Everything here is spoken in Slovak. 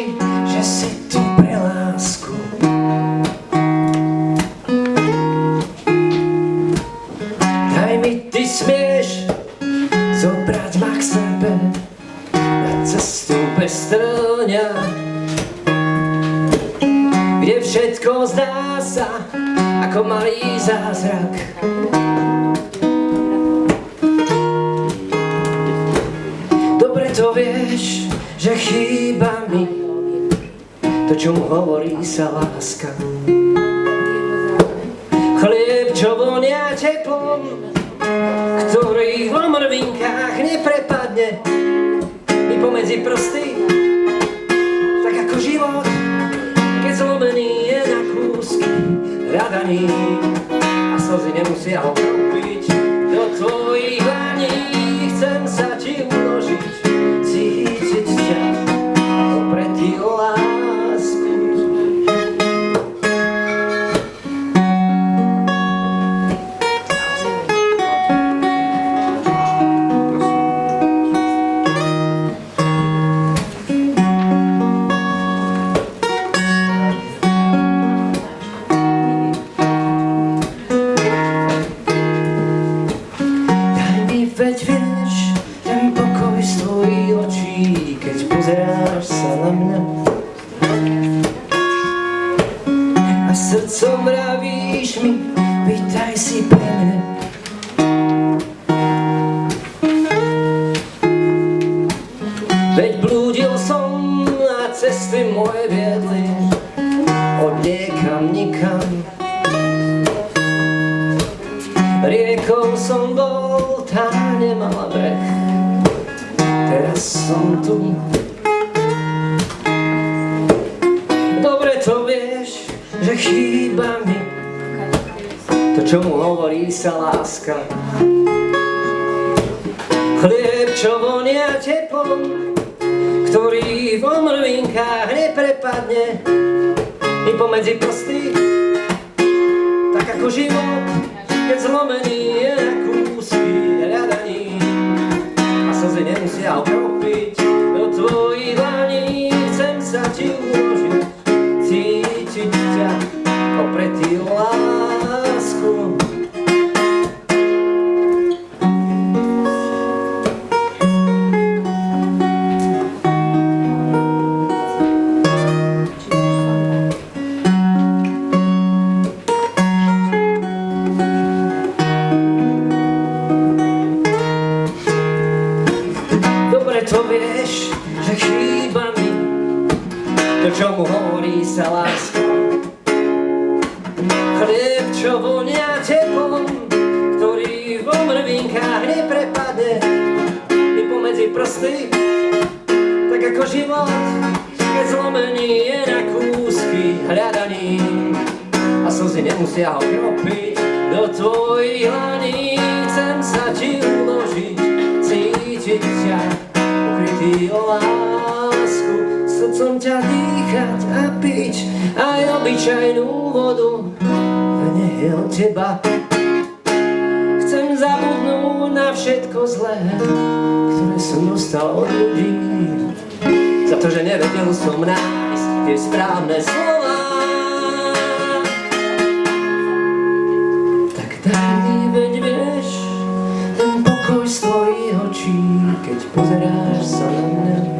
mi, že si tu pre lásku. Daj mi, ty smieš zobrať ma k sebe na cestu bez trňa, kde všetko zdá sa ako malý zázrak. Dobre to vieš, že chýba mi to, čo mu hovorí sa láska. Chlieb, čo vonia teplom, ktorý v omrvinkách neprepadne mi pomedzi prsty, tak ako život, keď zlomený je na kúsky, radaný a slzy nemusia ho kropiť. Do tvojich dlaní chcem sa ti uložiť, cítiť ťa opretý o lásku. Veď vieš, ten pokoj z tvojich očí, keď pozeráš sa na mňa. A srdcom vravíš mi, vítaj si pri mne. Veď blúdil som a cesty moje viedli od niekam nikam. Riekou som bol, tá nemala breh, teraz som tu. Dobre to vieš, že chýba mi to, čo mu hovorí sa láska. Chlieb, čo vonia teplom, ktorý v omrvinkách neprepadne mi pomedzi prsty, tak ako život, keď zlomený je na kúsky, hľadaný a slzy nemusia okropiť. Do tvojich dlaní chcem sa ti uložiť, cítiť ťa opretý o lásku. To vieš, že chýba mi to, čo mu hovorí sa láska. Chlieb, čo vonia teplom, ktorý v omrvinkách neprepadne mi pomedzi prsty, tak ako život, keď zlomený je na kúsky, hľadaný a slzy nemusia ho kropiť. Do tvojich dlaní chcem sa ti uložiť, cítiť ťa ukrytý o lásku, srdcom ťa dýchať a piť aj obyčajnú vodu, a nech je od teba. Chcem zabudnúť na všetko zlé, ktoré som dostal od ľudí, za to, že nevedel som nájsť tie správne slova. Tak daj mi, veď vieš, ten pokoj z tvojich očí, keď pozeráš sa na mňa.